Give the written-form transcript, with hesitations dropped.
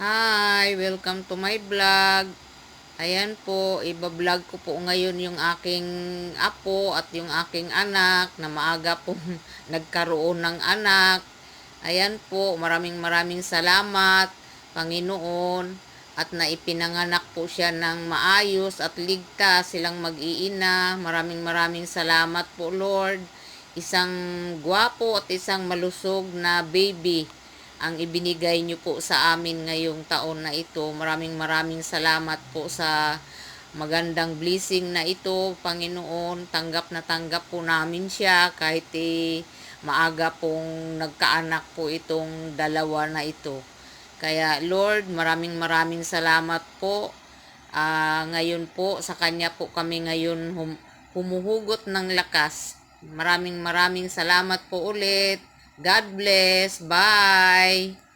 Hi! Welcome to my vlog. Ayan po, iba-vlog ko po ngayon yung aking apo at yung aking anak na maaga pong nagkaroon ng anak. Ayan po, maraming salamat, Panginoon, at naipinanganak po siya ng maayos at ligtas silang mag-iina. Maraming salamat po, Lord. Isang gwapo at isang malusog na baby ang ibinigay niyo po sa amin ngayong taon na ito. Maraming salamat po sa magandang blessing na ito, Panginoon. Tanggap na tanggap po namin siya kahit maaga pong nagkaanak po itong dalawa na ito. Kaya Lord, maraming salamat po. Ngayon po, sa Kanya po kami ngayon humuhugot ng lakas. Maraming salamat po ulit. God bless. Bye.